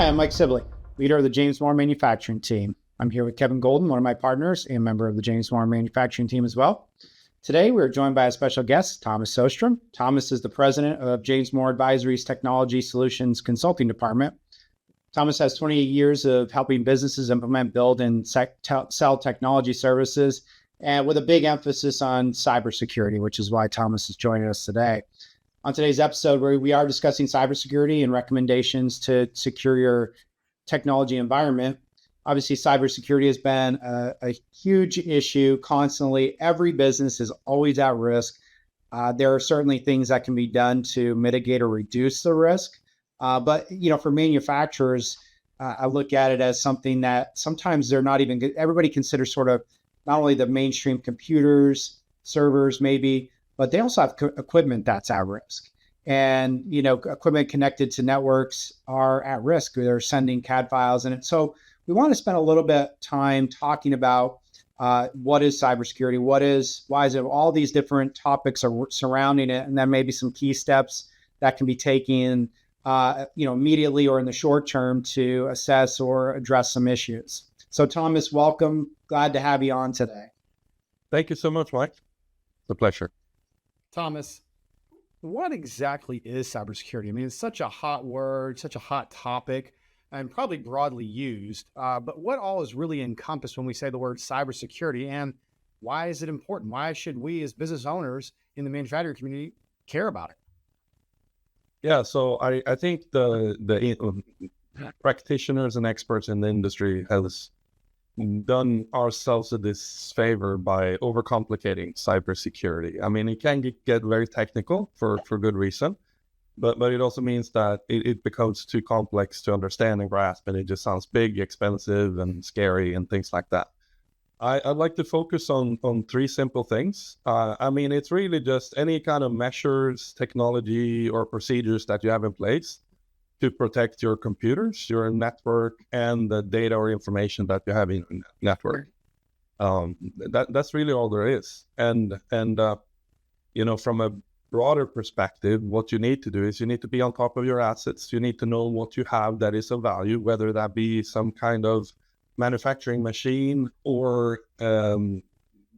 Hi, I'm Mike Sibley, leader of the James Moore manufacturing team. I'm here with Kevin Golden, one of my partners and member of the James Moore manufacturing team as well. Today, we're joined by a special guest, Tomas Sjostrom. Tomas is the president of James Moore Advisory's Technology Solutions Consulting Department. Tomas has 28 years of helping businesses implement, build, and sell technology services, and with a big emphasis on cybersecurity, which is why Tomas is joining us today. On today's episode, where we are discussing cybersecurity and recommendations to secure your technology environment. Obviously, cybersecurity has been a huge issue constantly. Every business is always at risk. There are certainly things that can be done to mitigate or reduce the risk. But for manufacturers, I look at it as something that sometimes they're not even good. Everybody considers sort of not only the mainstream computers, servers, maybe, but they also have equipment that's at risk. And, equipment connected to networks are at risk. They're sending CAD files. And so we want to spend a little bit of time talking about what is cybersecurity, why is it, all these different topics are surrounding it, and then maybe some key steps that can be taken, immediately or in the short term to assess or address some issues. So Tomas, welcome. Glad to have you on today. Thank you so much, Mike. It's a pleasure. Tomas, what exactly is cybersecurity? I mean, it's such a hot word, such a hot topic, and probably broadly used. But what all is really encompassed when we say the word cybersecurity, and why is it important? Why should we as business owners in the manufacturing community care about it? Yeah, so I think the practitioners and experts in the industry has done ourselves a disfavor by overcomplicating cybersecurity. I mean, it can get very technical for good reason, but it also means that it becomes too complex to understand and grasp, and it just sounds big, expensive, and scary, and things like that. I'd like to focus on three simple things. It's really just any kind of measures, technology, or procedures that you have in place to protect your computers, your network, and the data or information that you have in your network. That's really all there is. And from a broader perspective, what you need to do is you need to be on top of your assets. You need to know what you have that is of value, whether that be some kind of manufacturing machine or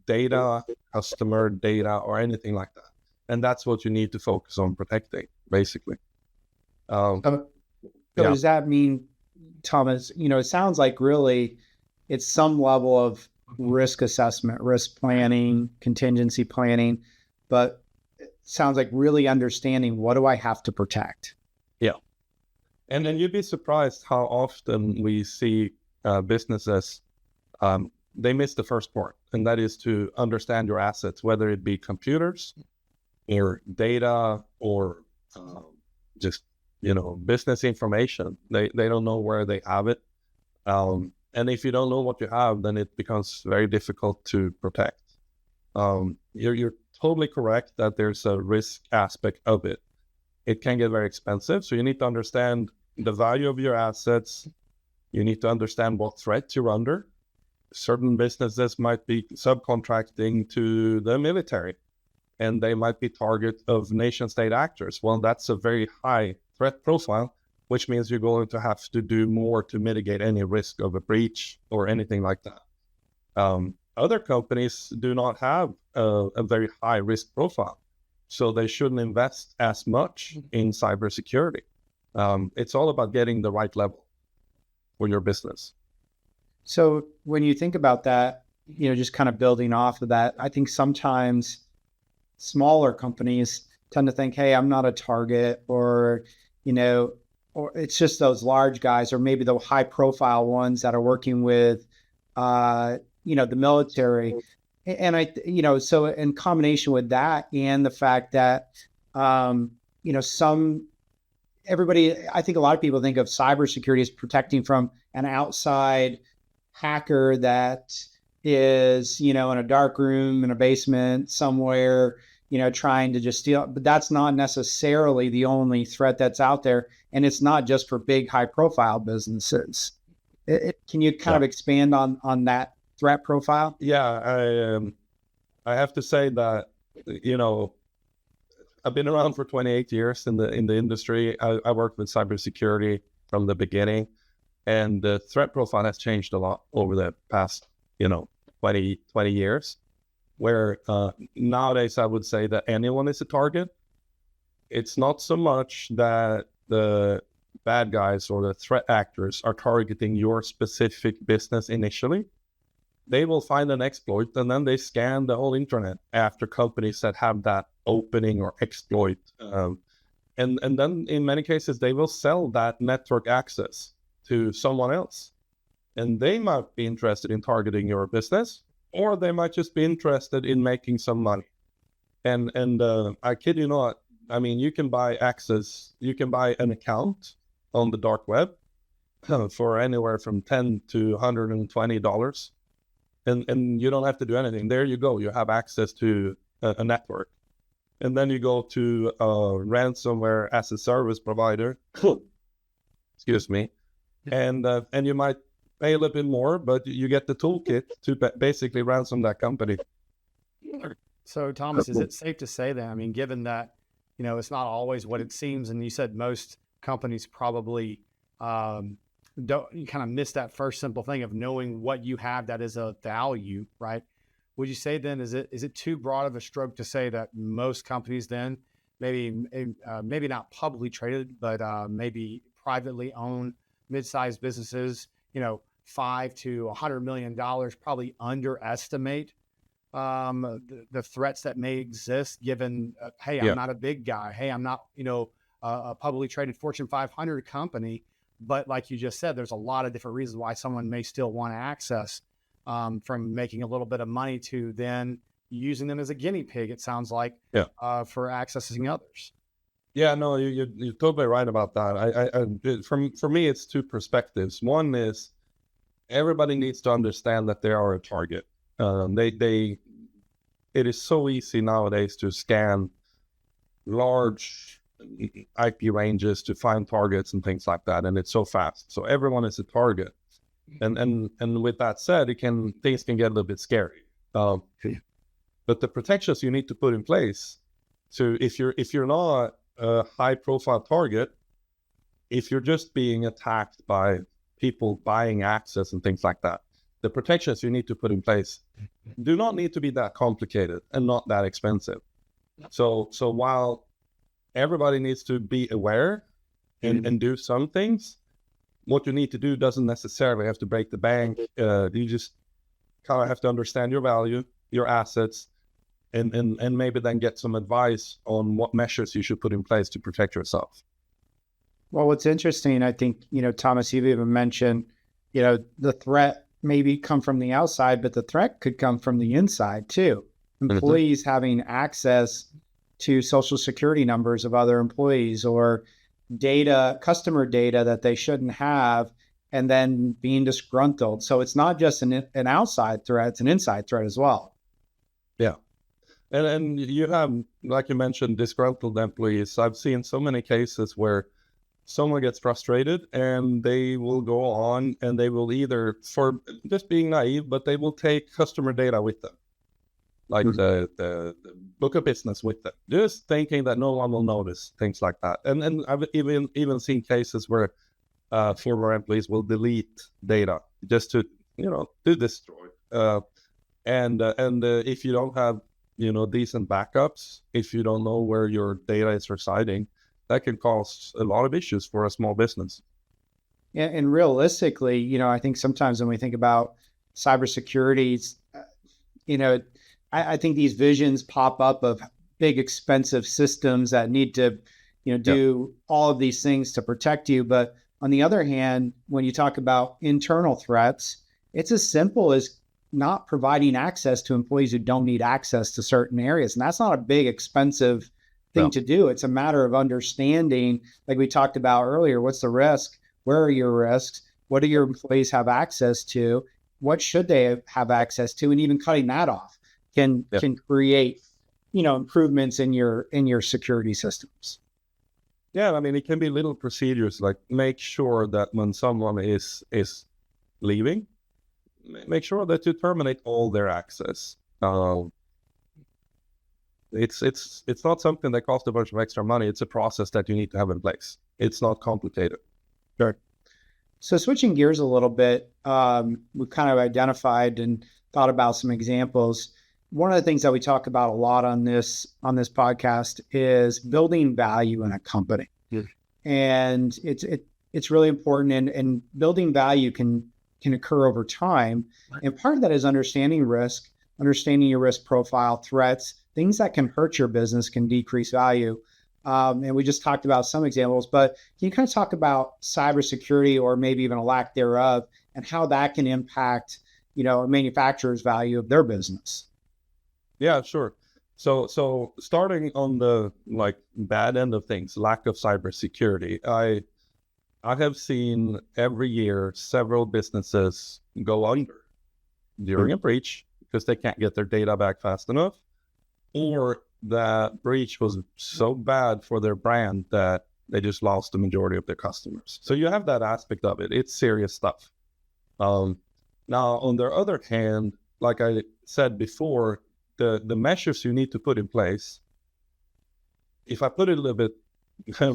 data, customer data, or anything like that. And that's what you need to focus on protecting, basically. So does that mean, Tomas, it sounds like really it's some level of risk assessment, risk planning, contingency planning, but it sounds like really understanding what do I have to protect? Yeah. And then you'd be surprised how often we see businesses, they miss the first part, and that is to understand your assets, whether it be computers or data or just business information. They don't know where they have it. And if you don't know what you have, then it becomes very difficult to protect. You're totally correct that there's a risk aspect of it. It can get very expensive. So you need to understand the value of your assets. You need to understand what threat you're under. Certain businesses might be subcontracting to the military, and they might be target of nation state actors. Well, that's a very high threat profile, which means you're going to have to do more to mitigate any risk of a breach or anything like that. Other companies do not have a very high risk profile, so they shouldn't invest as much in cybersecurity. It's all about getting the right level for your business. So when you think about that, just kind of building off of that, I think sometimes smaller companies tend to think, hey, I'm not a target, or it's just those large guys, or maybe the high profile ones that are working with, the military. And so in combination with that and the fact that, everybody, I think a lot of people think of cybersecurity as protecting from an outside hacker that is, in a dark room, in a basement somewhere, trying to just steal. But that's not necessarily the only threat that's out there. And it's not just for big, high profile businesses. Can you kind of expand on that threat profile? Yeah, I have to say that, I've been around for 28 years in the industry. I worked with cybersecurity from the beginning. And the threat profile has changed a lot over the past, 20 years, where nowadays I would say that anyone is a target. It's not so much that the bad guys or the threat actors are targeting your specific business initially. They will find an exploit and then they scan the whole internet after companies that have that opening or exploit. And then in many cases, they will sell that network access to someone else. And they might be interested in targeting your business, or they might just be interested in making some money. And I kid you not, I mean, you can buy access, you can buy an account on the dark web for anywhere from $10 to $120. And you don't have to do anything. There you go. You have access to a network. And then you go to a ransomware as a service provider, excuse me, and you might pay a little bit more, but you get the toolkit to basically ransom that company. So, Thomas, is it safe to say that, I mean, given that, it's not always what it seems, and you said most companies probably you kind of miss that first simple thing of knowing what you have that is a value, right? Would you say then, is it too broad of a stroke to say that most companies then maybe not publicly traded, but maybe privately owned mid-sized businesses, $5 to $100 million, probably underestimate the threats that may exist given, hey, I'm not a big guy. Hey, I'm not, a publicly traded Fortune 500 company. But like you just said, there's a lot of different reasons why someone may still want to access, from making a little bit of money to then using them as a guinea pig, it sounds like, for accessing others. Yeah, no, you're totally right about that. For me, it's two perspectives. One is everybody needs to understand that they are a target. It is so easy nowadays to scan large IP ranges to find targets and things like that, and it's so fast. So everyone is a target, and with that said, things can get a little bit scary. But the protections you need to put in place. So if you're not a high profile target, if you're just being attacked by people buying access and things like that, the protections you need to put in place do not need to be that complicated and not that expensive. So while everybody needs to be aware and do some things, what you need to do doesn't necessarily have to break the bank. You just kind of have to understand your value, your assets, and maybe then get some advice on what measures you should put in place to protect yourself. Well, what's interesting, I think, Thomas, you've even mentioned, the threat maybe come from the outside, but the threat could come from the inside too. Employees having access to social security numbers of other employees or customer data that they shouldn't have, and then being disgruntled. So it's not just an outside threat, it's an inside threat as well. Yeah. And you have, like you mentioned, disgruntled employees. I've seen so many cases where someone gets frustrated and they will go on and they will either, for just being naive, but they will take customer data with them, like the book of business with them, just thinking that no one will notice, things like that. And I've even seen cases where former employees will delete data just to destroy. And if you don't have decent backups, if you don't know where your data is residing, that can cause a lot of issues for a small business. Yeah, and realistically, I think sometimes when we think about cybersecurity, I think these visions pop up of big, expensive systems that need to, do all of these things to protect you. But on the other hand, when you talk about internal threats, it's as simple as not providing access to employees who don't need access to certain areas. And that's not a big, expensive thing to do. It's a matter of understanding, like we talked about earlier, what's the risk? Where are your risks? What do your employees have access to? What should they have access to? And even cutting that off can create, improvements in your security systems. Yeah, I mean, it can be little procedures like make sure that when someone is leaving, make sure that you terminate all their access. It's not something that costs a bunch of extra money. It's a process that you need to have in place. It's not complicated. Sure. So switching gears a little bit, we've kind of identified and thought about some examples. One of the things that we talk about a lot on this podcast is building value in a company. Yes. And it's really important, and building value can occur over time. And part of that is understanding risk, understanding your risk profile, threats, things that can hurt your business can decrease value. And we just talked about some examples, but can you kind of talk about cybersecurity, or maybe even a lack thereof, and how that can impact, a manufacturer's value of their business? Yeah, sure. So starting on the bad end of things, lack of cybersecurity, I have seen every year several businesses go under during a breach because they can't get their data back fast enough, or that breach was so bad for their brand that they just lost the majority of their customers. So you have that aspect of it. It's serious stuff. Now, on the other hand, like I said before, the measures you need to put in place, if I put it a little bit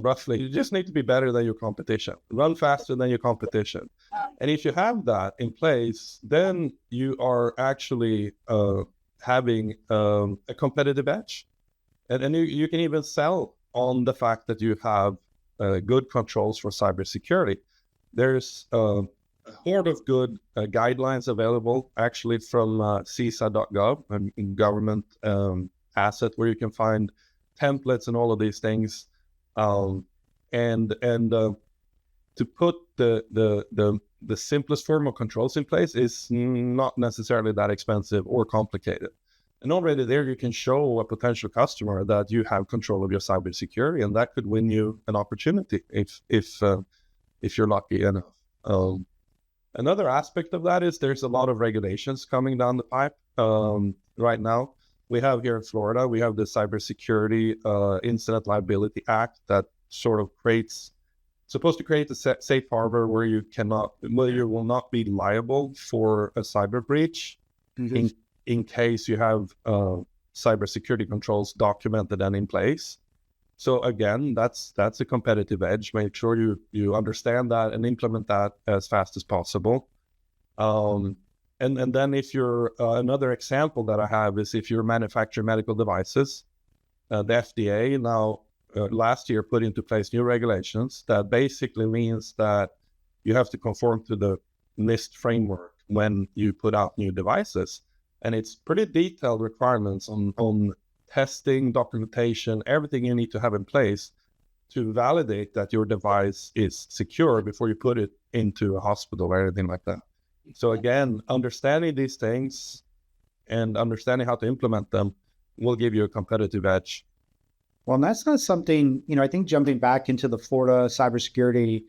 roughly, you just need to be better than your competition, run faster than your competition. And if you have that in place, then you are actually having a competitive edge. And you can even sell on the fact that you have good controls for cybersecurity. There's a horde of good guidelines available, actually, from CISA.gov, a government asset where you can find templates and all of these things. And to put the simplest form of controls in place is not necessarily that expensive or complicated. And already there, you can show a potential customer that you have control of your cybersecurity, and that could win you an opportunity if you're lucky enough. Another aspect of that is there's a lot of regulations coming down the pipe right now. We have here in Florida, we have the Cybersecurity Incident Liability Act that sort of supposed to create a safe harbor where you will not be liable for a cyber breach. Mm-hmm. In case you have cybersecurity controls documented and in place. So again, that's a competitive edge. Make sure you understand that and implement that as fast as possible. And then if you're another example that I have is if you're manufacturing medical devices, the FDA now last year put into place new regulations that basically means that you have to conform to the NIST framework when you put out new devices. And it's pretty detailed requirements on testing, documentation, everything you need to have in place to validate that your device is secure before you put it into a hospital or anything like that. So again, understanding these things and understanding how to implement them will give you a competitive edge. Well, and that's not something, I think jumping back into the Florida Cybersecurity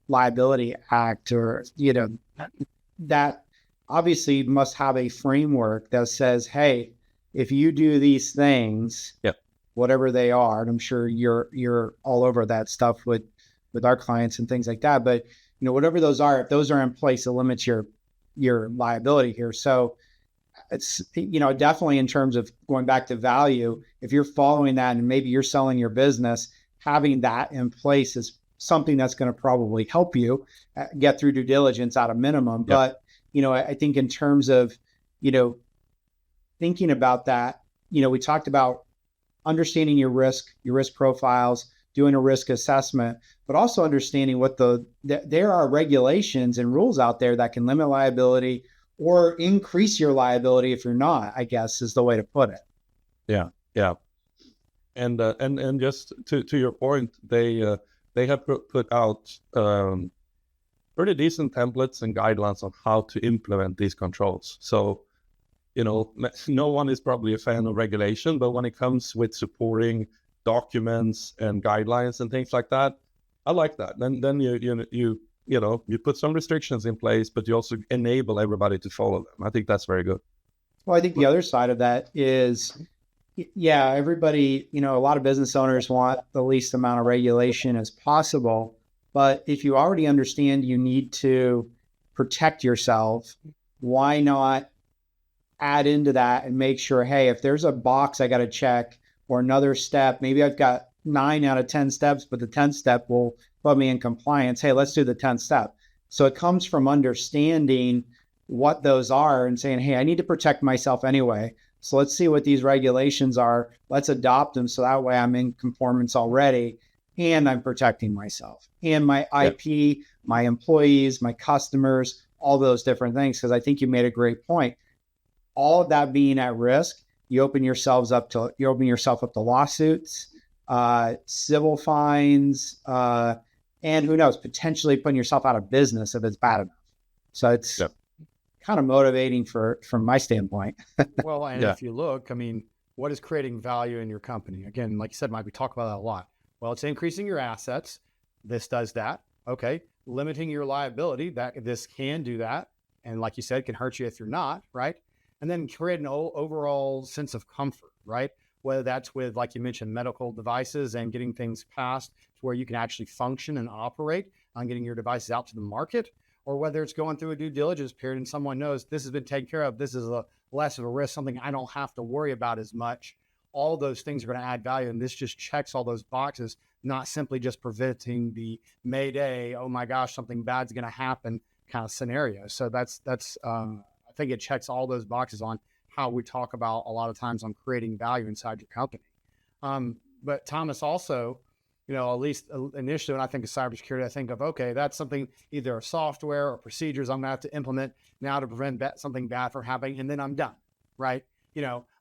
Liability Act, or, that obviously must have a framework that says, hey, if you do these things, yep, whatever they are, and I'm sure you're all over that stuff with our clients and things like that, but whatever those are, if those are in place, it limits your liability here. So it's, definitely in terms of going back to value, if you're following that and maybe you're selling your business, having that in place is something that's going to probably help you get through due diligence at a minimum. Yep. But I think in terms of, thinking about that, we talked about understanding your risk profiles, doing a risk assessment, but also understanding what there are regulations and rules out there that can limit liability or increase your liability if you're not, I guess is the way to put it. Yeah. Yeah. And just to your point, they have put out pretty decent templates and guidelines on how to implement these controls. So, no one is probably a fan of regulation, but when it comes with supporting documents and guidelines and things like that, I like that. Then you put some restrictions in place, but you also enable everybody to follow them. I think that's very good. Well, I think the other side of that is, yeah, everybody, a lot of business owners want the least amount of regulation as possible. But if you already understand you need to protect yourself, why not add into that and make sure, hey, if there's a box I got to check or another step, maybe I've got, 9 out of 10 steps, but the 10th step will put me in compliance. Hey, let's do the 10th step. So it comes from understanding what those are and saying, hey, I need to protect myself anyway. So let's see what these regulations are. Let's adopt them so that way I'm in conformance already and I'm protecting myself and my IP, my employees, my customers, all those different things. Because I think you made a great point. All of that being at risk, you open yourself up to lawsuits, civil fines, and who knows, potentially putting yourself out of business if it's bad enough. So it's kind of motivating from my standpoint. Well, and if you look, I mean, what is creating value in your company? Again, like you said, Mike, we talk about that a lot. Well, it's increasing your assets. This does that. Okay. Limiting your liability. This can do that. And like you said, can hurt you if you're not, right? And then create an overall sense of comfort, right? Whether that's with, like you mentioned, medical devices and getting things passed to where you can actually function and operate on getting your devices out to the market, or whether it's going through a due diligence period and someone knows this has been taken care of, this is a less of a risk, something I don't have to worry about as much. All those things are going to add value. And this just checks all those boxes, not simply just preventing the Mayday, oh my gosh, something bad's going to happen kind of scenario. So that's I think it checks all those boxes on how we talk about a lot of times on creating value inside your company. But Thomas, also, at least initially when I think of cybersecurity, I think of, okay, that's something, either a software or procedures I'm going to have to implement now to prevent something bad from happening, and then I'm done, right?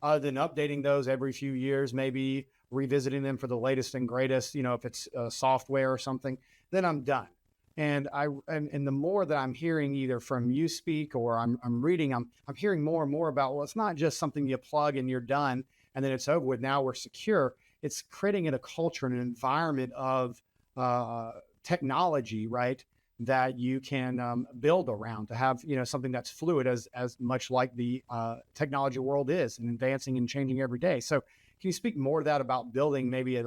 Other than updating those every few years, maybe revisiting them for the latest and greatest, if it's software or something, then I'm done. And the more that I'm hearing either from you speak or I'm reading, I'm hearing more and more about, well, it's not just something you plug and you're done and then it's over with. Now we're secure. It's creating a culture and an environment of technology, right, that you can build around to have, something that's fluid as much like the technology world is, and advancing and changing every day. So can you speak more to that about building maybe a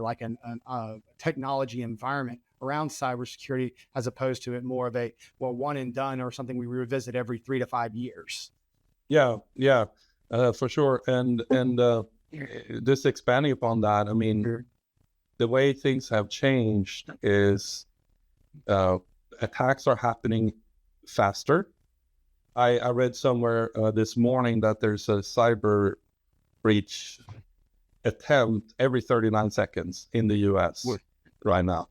technology environment around cybersecurity as opposed to it more of a, one and done or something we revisit every 3 to 5 years? Yeah, for sure. And just expanding upon that, I mean, the way things have changed is attacks are happening faster. I read somewhere this morning that there's a cyber breach attempt every 39 seconds in the US right now.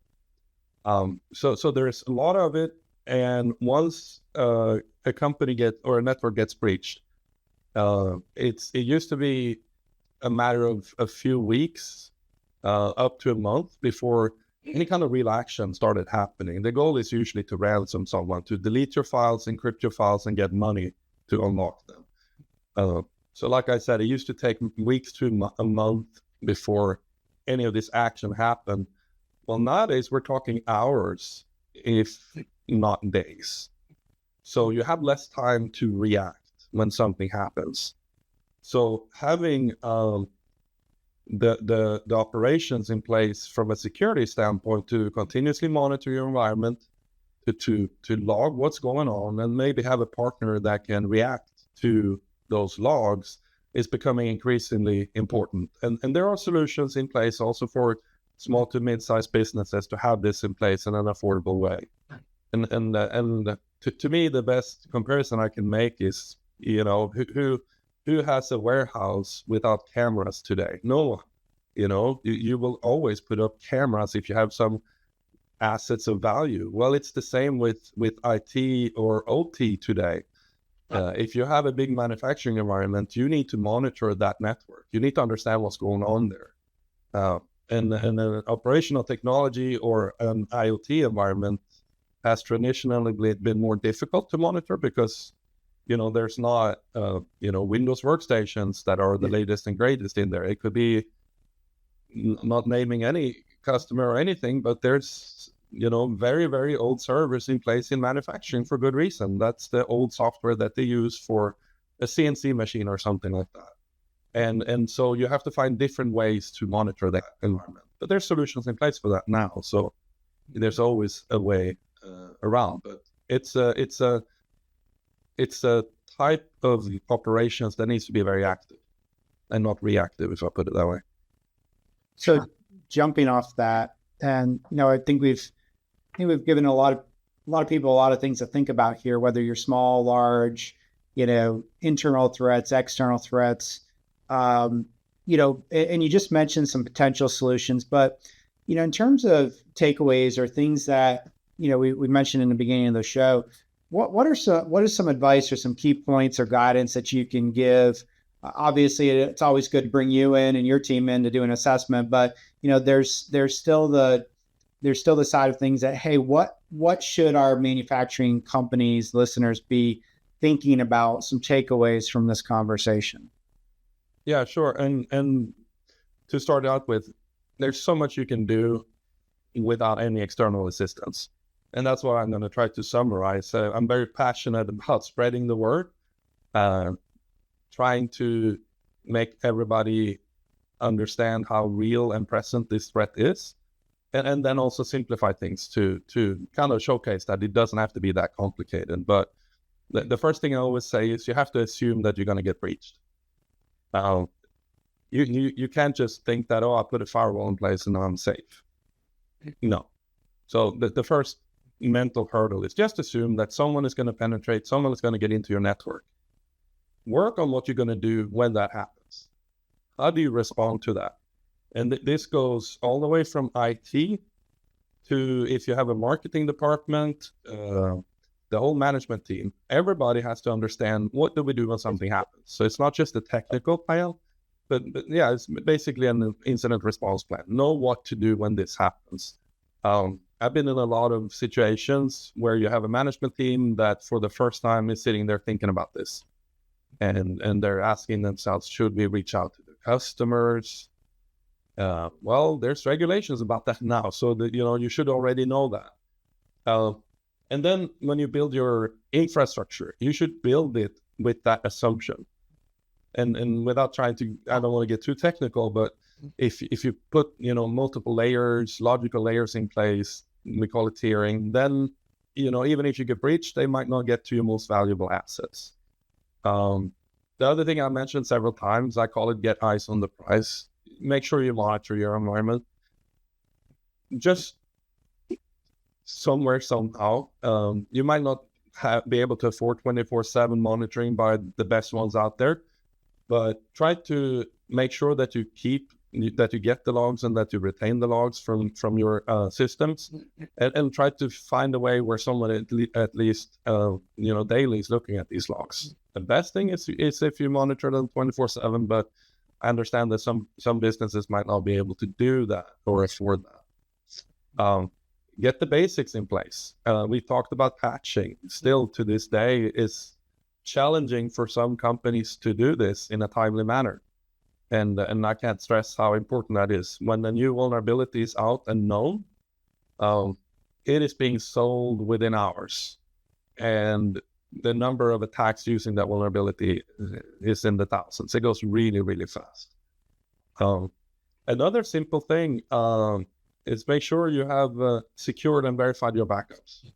So there's a lot of it. And once a company or a network gets breached, it used to be a matter of a few weeks up to a month before any kind of real action started happening. The goal is usually to ransom someone, to delete your files, encrypt your files, and get money to unlock them. So like I said, it used to take weeks to a month before any of this action happened. Well, nowadays we're talking hours, if not days. So you have less time to react when something happens. So having the operations in place from a security standpoint to continuously monitor your environment, to log what's going on, and maybe have a partner that can react to those logs is becoming increasingly important. And there are solutions in place also for small to mid-sized businesses to have this in place in an affordable way. And to me, the best comparison I can make is, who has a warehouse without cameras today? No one. You will always put up cameras if you have some assets of value. Well, it's the same with IT or OT today. If you have a big manufacturing environment, you need to monitor that network. You need to understand what's going on there. And an operational technology or an IoT environment has traditionally been more difficult to monitor because, there's not, Windows workstations that are the latest and greatest in there. It could be, not naming any customer or anything, but there's, very, very old servers in place in manufacturing for good reason. That's the old software that they use for a CNC machine or something like that. And so you have to find different ways to monitor that environment. But there's solutions in place for that now. So there's always a way around. But it's a type of operations that needs to be very active and not reactive, if I put it that way. So jumping off that, and I think we've given a lot of people a lot of things to think about here, whether you're small, large, internal threats, external threats, and you just mentioned some potential solutions, but in terms of takeaways or things that we mentioned in the beginning of the show, what is some advice or some key points or guidance that you can give? Obviously, it's always good to bring you in and your team in to do an assessment, but there's still the side of things that, hey, what should our manufacturing companies, listeners, be thinking about, some takeaways from this conversation? Yeah, sure. And to start out with, there's so much you can do without any external assistance. And that's what I'm going to try to summarize. I'm very passionate about spreading the word, trying to make everybody understand how real and present this threat is. And then also simplify things to kind of showcase that it doesn't have to be that complicated. But the first thing I always say is you have to assume that you're going to get breached. You can't just think that, I put a firewall in place and now I'm safe. No. So the first mental hurdle is just assume that someone is going to penetrate, someone is going to get into your network. Work on what you're going to do when that happens. How do you respond to that? And this goes all the way from IT to if you have a marketing department, the whole management team. Everybody has to understand, what do we do when something happens? So it's not just a technical plan, but yeah, it's basically an incident response plan. Know what to do when this happens. I've been in a lot of situations where you have a management team that for the first time is sitting there thinking about this. And they're asking themselves, should we reach out to the customers? Well, there's regulations about that now, so that you should already know that. And then when you build your infrastructure, you should build it with that assumption. And without trying to, I don't want to get too technical, but if you put multiple layers, logical layers in place, we call it tiering, then even if you get breached, they might not get to your most valuable assets. The other thing I mentioned several times, I call it get eyes on the prize. Make sure you monitor your environment. Just somewhere, somehow, you might not be able to afford 24/7 monitoring by the best ones out there, but try to make sure that you get the logs and that you retain the logs from your systems, and try to find a way where someone at least daily is looking at these logs. The best thing is if you monitor them 24/7, but I understand that some businesses might not be able to do that or afford that. Get the basics in place. We talked about patching. Still to this day, it's challenging for some companies to do this in a timely manner. And I can't stress how important that is. When the new vulnerability is out and known, it is being sold within hours. And the number of attacks using that vulnerability is in the thousands. It goes really, really fast. Another simple thing is make sure you have secured and verified your backups.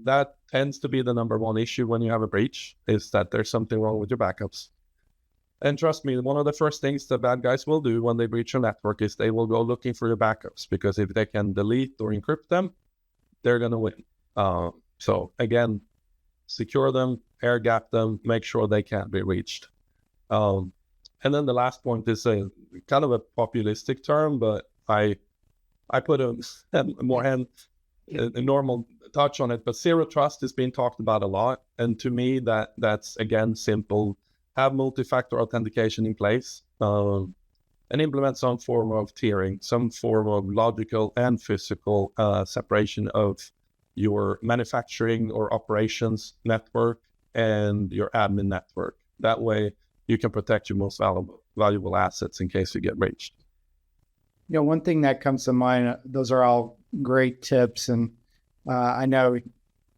That tends to be the number one issue when you have a breach, is that there's something wrong with your backups. And trust me, one of the first things the bad guys will do when they breach your network is they will go looking for your backups, because if they can delete or encrypt them, they're going to win. So again, secure them, air gap them, make sure they can't be reached. And then the last point is a kind of a populistic term, but I put a normal touch on it. But zero trust is being talked about a lot, and to me that's again simple. Have multi-factor authentication in place, and implement some form of tiering, some form of logical and physical separation of your manufacturing or operations network and your admin network. That way you can protect your most valuable assets in case you get breached. One thing that comes to mind, those are all great tips. And I know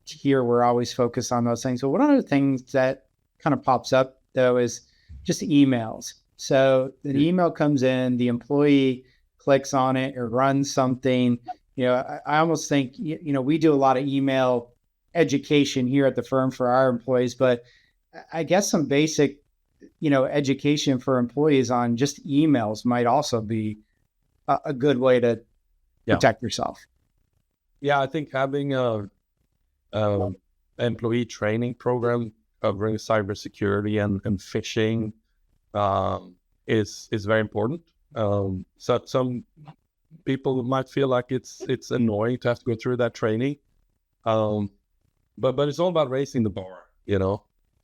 here we're always focused on those things. But one of the things that kind of pops up, though, is just emails. So the email comes in, the employee clicks on it or runs something. I almost think, we do a lot of email education here at the firm for our employees, but I guess some basic, education for employees on just emails might also be a good way to protect yourself. Yeah, I think having a employee training program covering cybersecurity and phishing is very important. So some people might feel like it's annoying to have to go through that training, but it's all about raising the bar.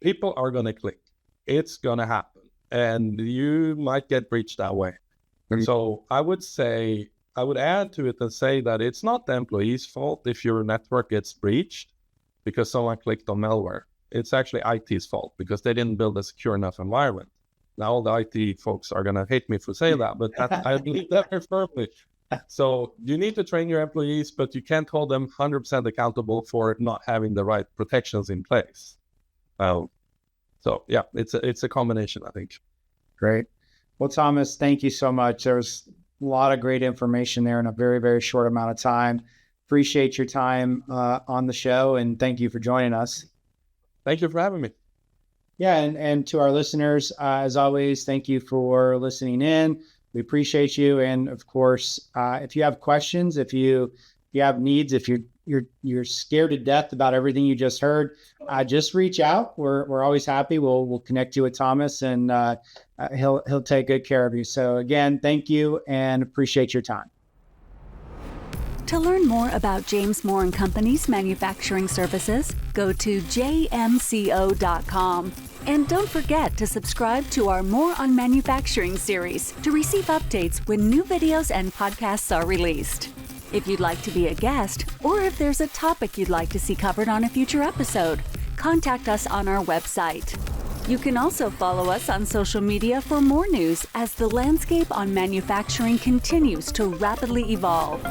People are gonna click. It's gonna happen, and you might get breached that way. Mm-hmm. So I would add to it and say that it's not the employee's fault if your network gets breached because someone clicked on malware. It's actually IT's fault because they didn't build a secure enough environment. Now all the IT folks are going to hate me for saying that, but I believe that very firmly. So you need to train your employees, but you can't hold them 100% accountable for not having the right protections in place. So yeah, it's a combination, I think. Great. Well, Tomas, thank you so much. There's a lot of great information there in a very, very short amount of time. Appreciate your time on the show, and thank you for joining us. Thank you for having me. Yeah, and to our listeners, as always, thank you for listening in. We appreciate you, and of course, if you have questions, if you have needs, if you're scared to death about everything you just heard, just reach out. We're always happy. We'll connect you with Tomas, and he'll take good care of you. So again, thank you, and appreciate your time. To learn more about James Moore & Company's manufacturing services, go to jmco.com. And don't forget to subscribe to our More on Manufacturing series to receive updates when new videos and podcasts are released. If you'd like to be a guest, or if there's a topic you'd like to see covered on a future episode, contact us on our website. You can also follow us on social media for more news as the landscape on manufacturing continues to rapidly evolve.